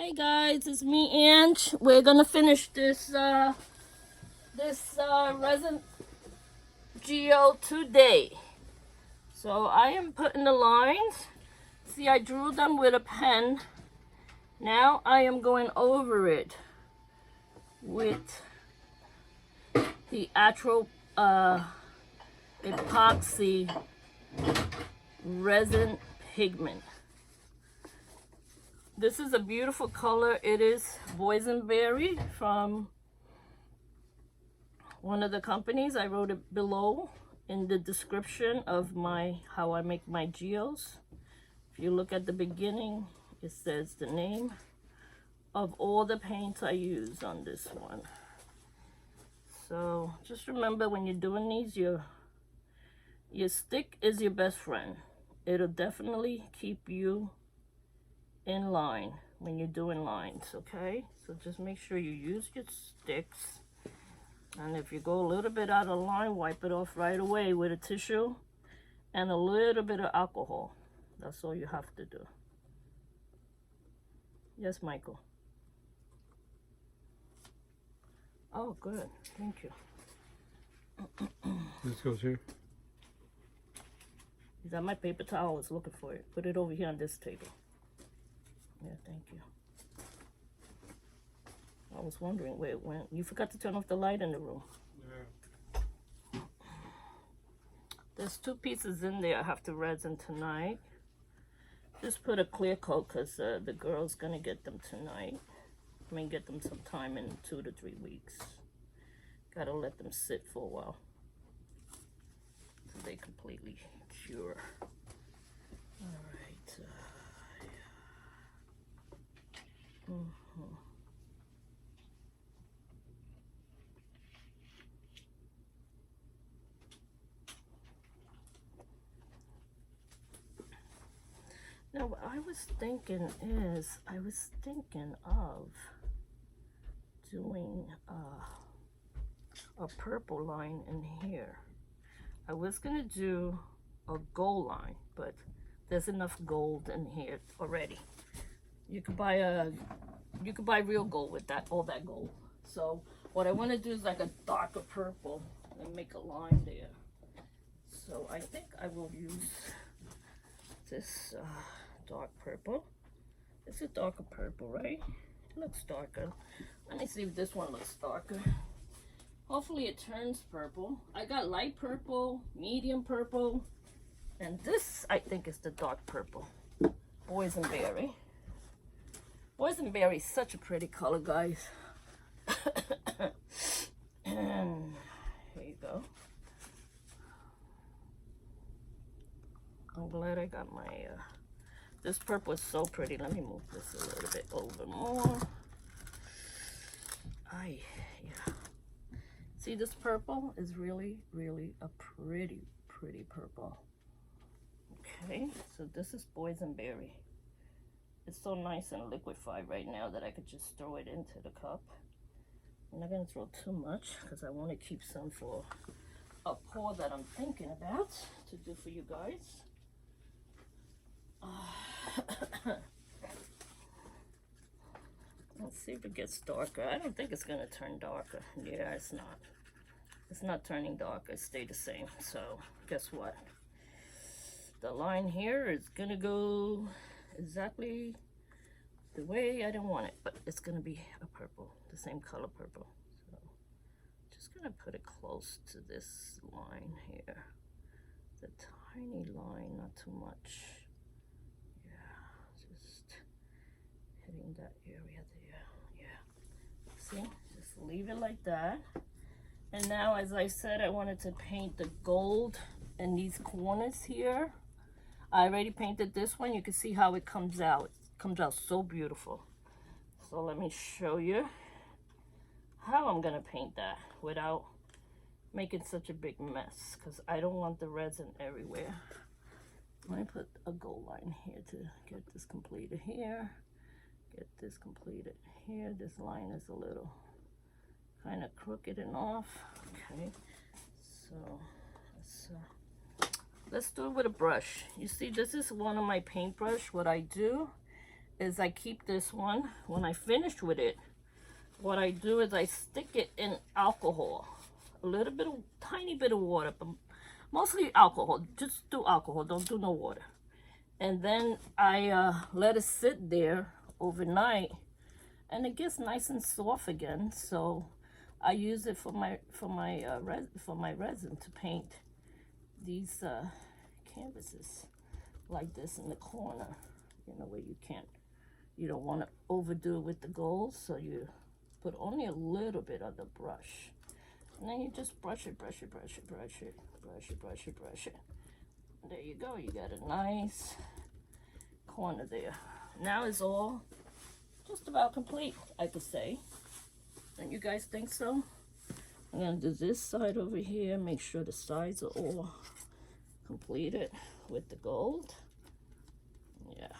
Hey guys, it's me, Ange. We're gonna finish this resin geo today. So I am putting the lines. See, I drew them with a pen. Now I am going over it with the actual epoxy resin pigment. This is a beautiful color. It is Boysenberry from one of the companies. I wrote it below in the description of how I make my geodes. If you look at the beginning, it says the name of all the paints I use on this one. So just remember, when you're doing these, your stick is your best friend. It'll definitely keep you in line when you're doing lines, okay? So just make sure you use your sticks, and if you go a little bit out of line, wipe it off right away with a tissue and a little bit of alcohol. That's all you have to do. Yes, Michael. Oh, good. Thank you. This goes here. Is that my paper towel? I was looking for it. Put it over here on this table. Yeah, thank you. I was wondering where it went. You forgot to turn off the light in the room. Yeah. There's 2 pieces in there I have to resin tonight. Just put a clear coat because the girl's going to get them tonight. I mean, get them sometime in 2 to 3 weeks. Got to let them sit for a while so they completely cure. All right. Now, what I was thinking is, I was thinking of doing a purple line in here. I was gonna do a gold line, but there's enough gold in here already. You could buy real gold with that, all that gold. So what I want to do is like a darker purple and make a line there. So I think I will use this dark purple. It's a darker purple, right? It looks darker. Let me see if this one looks darker. Hopefully it turns purple. I got light purple, medium purple, and this I think is the dark purple. Boysenberry. Boysenberry is such a pretty color, guys. And here you go. I'm glad I got my, this purple is so pretty. Let me move this a little bit over more. Yeah. See, this purple is really, really a pretty, pretty purple. Okay, so this is Boysenberry. It's so nice and liquefied right now that I could just throw it into the cup. I'm not going to throw too much because I want to keep some for a pour that I'm thinking about to do for you guys. Let's see if it gets darker. I don't think it's going to turn darker. Yeah, it's not. It's not turning darker. It stayed the same. So guess what? The line here is going to go exactly the way I don't want it, but it's gonna be a purple, the same color purple. So just gonna put it close to this line here, the tiny line, not too much. Yeah, just hitting that area there. Yeah, see, just leave it like that. And now, as I said, I wanted to paint the gold in these corners here. I already painted this one. You can see how it comes out. It comes out so beautiful. So let me show you how I'm gonna paint that without making such a big mess, because I don't want the resin everywhere. Let me put a gold line here to get this completed here. Get this completed here. This line is a little kind of crooked and off. Okay, so let's do it with a brush. You see, this is one of my paintbrush. What I do is I keep this one. When I finish with it, what I do is I stick it in alcohol. A little bit of, tiny bit of water, but mostly alcohol. Just do alcohol, don't do no water. And then I let it sit there overnight, and it gets nice and soft again. So I use it for my resin to paint these canvases like this in the corner. You know, where you don't want to overdo it with the gold, so you put only a little bit on the brush. And then you just brush it, brush it, brush it, brush it, brush it, brush it, brush it. There you go, you got a nice corner there. Now it's all just about complete, I could say. Don't you guys think so? I'm gonna do this side over here, make sure the sides are all completed with the gold. Yeah.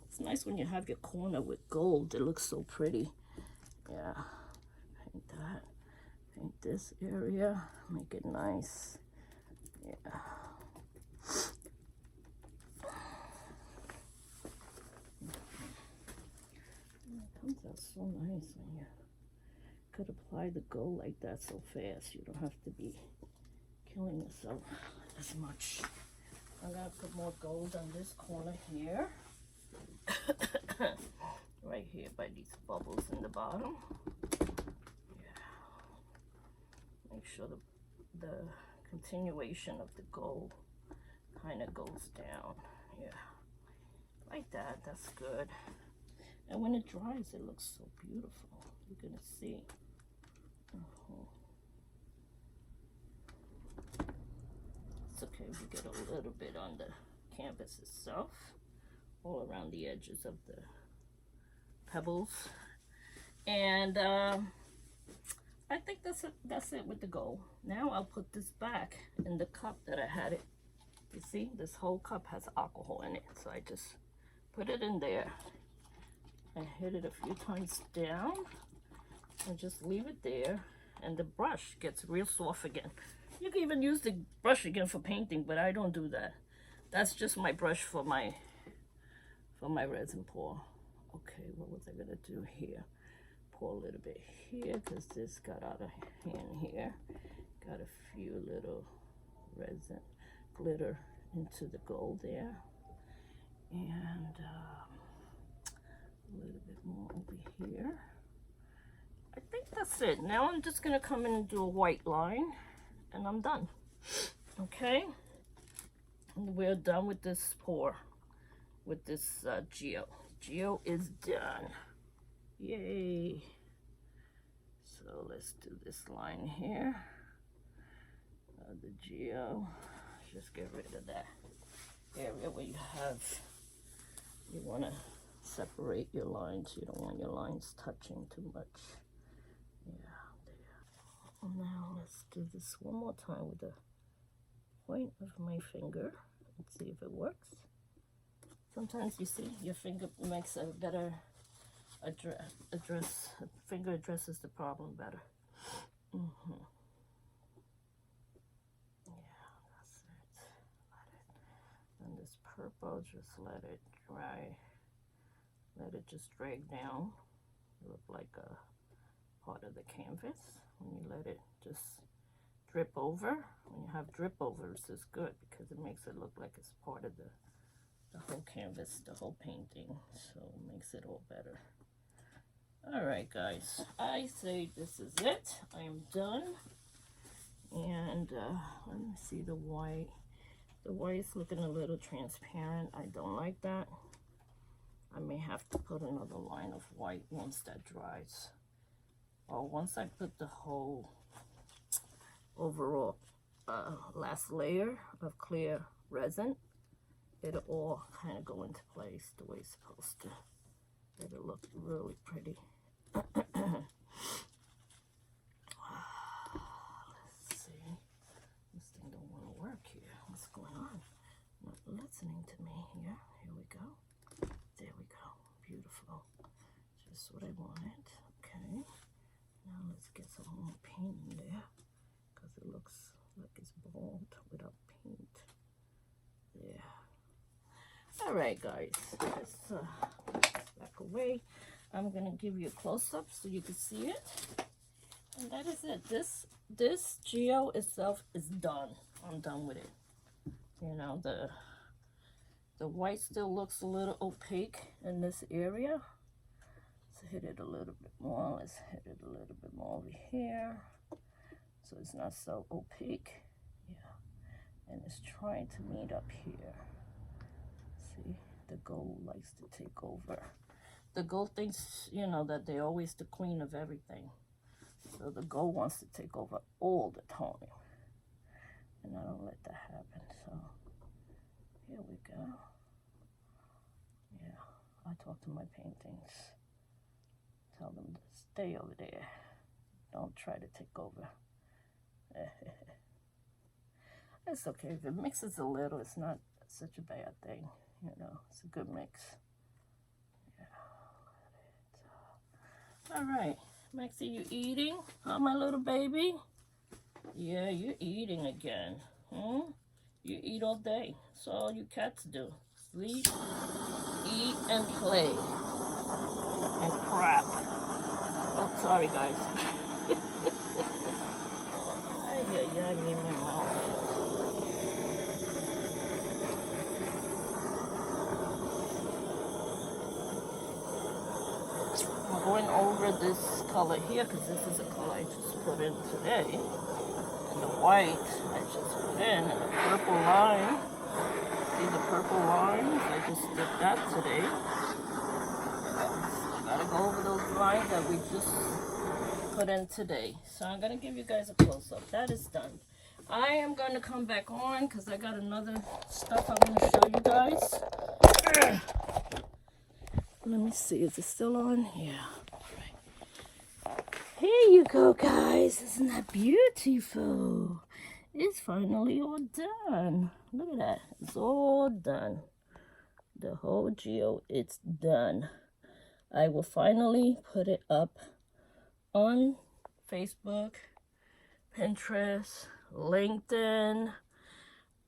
It's nice when you have your corner with gold. It looks so pretty. Yeah. Paint that. Paint this area. Make it nice. Yeah. It comes out so nice when you could apply the gold like that so fast. You don't have to be killing yourself as much. I'm gonna put more gold on this corner here. Right here by these bubbles in the bottom. Yeah. Make sure the continuation of the gold kind of goes down. Yeah. Like that. That's good. And when it dries, it looks so beautiful. You're gonna see. It's okay if you get a little bit on the canvas itself, all around the edges of the pebbles. And I think that's it with the gold. Now I'll put this back in the cup that I had it. You see, this whole cup has alcohol in it, so I just put it in there and hit it a few times down and just leave it there, and the brush gets real soft again. You can even use the brush again for painting, but I don't do that. That's just my brush for my resin pour. Okay, what was I gonna do here? Pour a little bit here because this got out of hand here. Got a few little resin glitter into the gold there, and a little bit more over here. I think that's it. Now I'm just gonna come in and do a white line, and I'm done. Okay, and we're done with this pour, with this Geode. Geode is done. Yay! So let's do this line here. The Geode. Just get rid of that area where you want to separate your lines. You don't want your lines touching too much. Yeah, there. Now let's do this one more time with the point of my finger and see if it works. Sometimes you see your finger makes a better finger addresses the problem better. Yeah, that's it. And this purple, just let it dry. Let it just drag down. Look like a part of the canvas. When you let it just drip over. When you have drip overs, it's good because it makes it look like it's part of the whole canvas, the whole painting. So it makes it all better. Alright guys, I say this is it. I am done. And let me see the white. The white's looking a little transparent. I don't like that. I may have to put another line of white once that dries. Or once I put the whole overall last layer of clear resin, it'll all kind of go into place the way it's supposed to. It'll look really pretty. Let's see. This thing don't want to work here. What's going on? Not listening to me here. Here we go. There we go. Beautiful. Just what I wanted. Okay. Now let's get some more paint in there because it looks like it's bald without paint. There. Alright guys, let's put this back away. I'm gonna give you a close-up so you can see it. And that is it. This geo itself is done. I'm done with it. You know, the white still looks a little opaque in this area. Let's hit it a little bit more. Let's hit it a little bit more over here, so it's not so opaque. Yeah, and it's trying to meet up here. See, the gold likes to take over. The gold thinks, you know, that they're always the queen of everything. So the gold wants to take over all the time. And I don't let that happen. So here we go. Yeah, I talk to my paintings. Tell them to stay over there. Don't try to take over. It's okay. If it mixes a little, it's not such a bad thing. You know, it's a good mix. Yeah. All right. Maxie, you eating? Huh, my little baby? Yeah, you're eating again. Hmm? You eat all day. That's all you cats do. Sleep, eat, and play. And crap. Oh, sorry, guys. Yeah, I need my mouth. I'm going over this color here because this is a color I just put in today. And the white I just put in. And the purple line. See the purple lines? I just did that today. I gotta go over those lines that we just put in today. So I'm gonna give you guys a close-up. That is done. I am gonna come back on because I got another stuff I'm gonna show you guys. Let me see, is it still on? Yeah. All right. Here you go, guys. Isn't that beautiful? It's finally all done. Look at that. It's all done. The whole geo, it's done. I will finally put it up on Facebook, Pinterest, LinkedIn,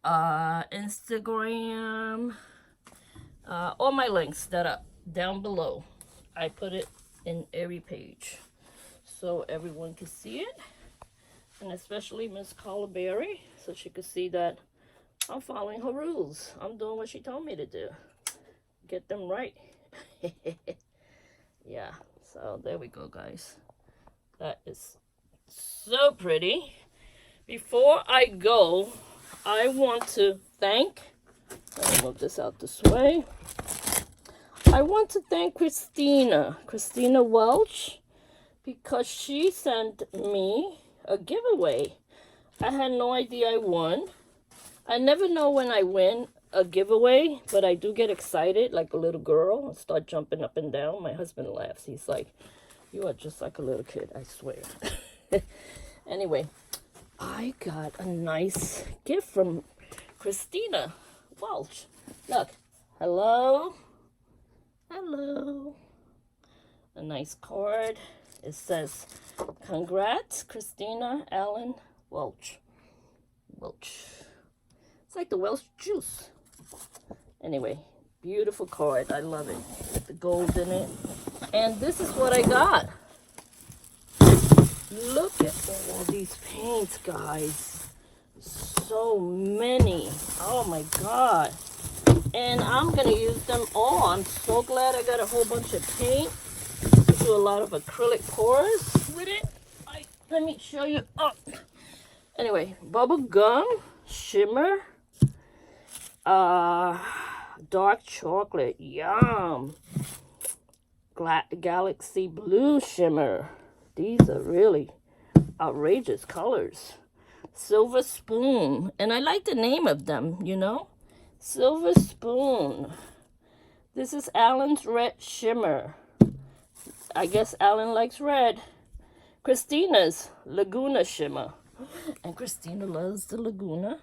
Instagram, all my links that are down below. I put it in every page so everyone can see it, and especially Mrs.Colorberry, so she could see that I'm following her rules. I'm doing what she told me to do. Get them right. Yeah, so there we go, guys. That is so pretty. Before I go, I want to thank, let me move this out this way. I want to thank Christina Welch, because she sent me a giveaway. I had no idea I won. I never know when I win a giveaway, but I do get excited like a little girl and start jumping up and down. My husband laughs. He's like, you are just like a little kid, I swear. Anyway, I got a nice gift from Christina Welch. Look, hello. Hello. A nice card. It says, congrats, Christina Allen Welch. It's like the Welch juice. Anyway, beautiful card. I love it. With the gold in it. And this is what I got. Look at all these paints, guys. So many. Oh my God. And I'm going to use them all. I'm so glad I got a whole bunch of paint. Do a lot of acrylic pours with it. Let me show you. Oh. Anyway, Bubblegum, Shimmer, dark chocolate, yum. Galaxy Blue Shimmer. These are really outrageous colors. Silver Spoon. And I like the name of them, you know. Silver Spoon. This is Alan's Red Shimmer. I guess Alan likes red. Christina's Laguna Shimmer. And Christina loves the Laguna.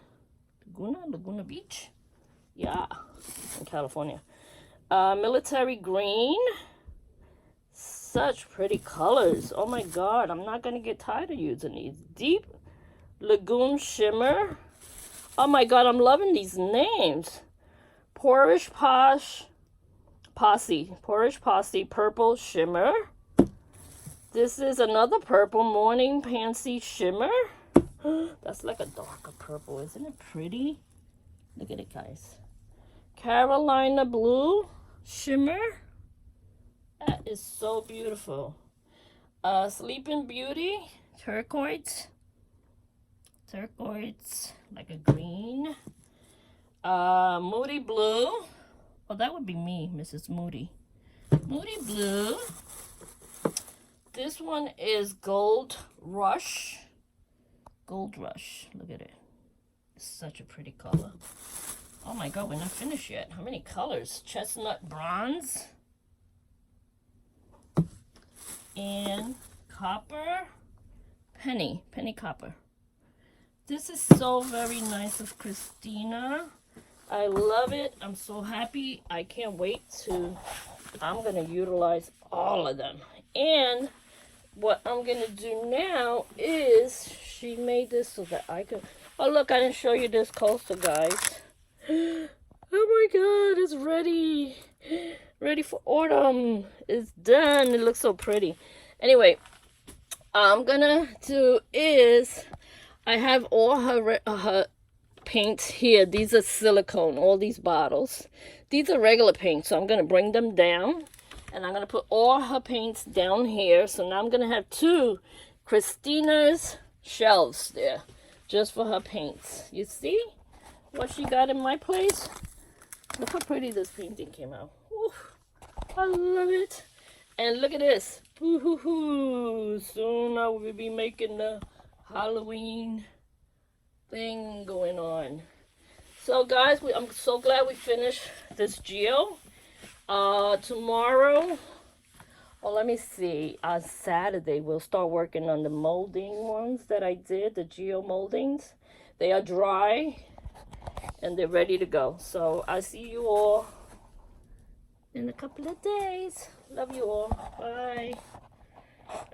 Laguna Beach. Yeah, in California. Military Green. Such pretty colors. Oh my God, I'm not going to get tired of using these. Deep Lagoon Shimmer. Oh my God, I'm loving these names. Porridge Posse Purple Shimmer. This is another purple Morning Pansy Shimmer. That's like a darker purple. Isn't it pretty? Look at it, guys. Carolina Blue Shimmer. That is so beautiful. Sleeping Beauty Turquoise. Like a green. Moody Blue. Oh, that would be me, Mrs. Moody. Moody Blue. This one is Gold Rush. Gold Rush. Look at it. It's such a pretty color. Oh my God, we're not finished yet. How many colors? Chestnut Bronze. And Copper. Penny Copper. This is so very nice of Christina. I love it. I'm so happy. I can't wait to... I'm going to utilize all of them. And what I'm going to do now is... She made this so that I could... Oh, look, I didn't show you this coaster, guys. Oh my God, it's ready. Ready for autumn. It's done. It looks so pretty. Anyway, I'm going to do is... I have all her paints here. These are silicone, all these bottles. These are regular paints, so I'm going to bring them down. And I'm going to put all her paints down here. So now I'm going to have 2 Christina's shelves there, just for her paints. You see what she got in my place? Look how pretty this painting came out. Oof, I love it. And look at this. Boo-hoo-hoo. Soon I will be making the Halloween thing going on. So guys, I'm so glad we finished this geo. Tomorrow, well, let me see, on Saturday we'll start working on the molding ones that I did, the geo moldings. They are dry and they're ready to go. So I'll see you all in a couple of days. Love you all. Bye.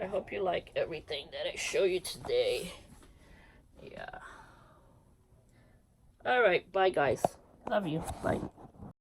I hope you like everything that I show you today. Yeah. All right. Bye, guys. Love you. Bye.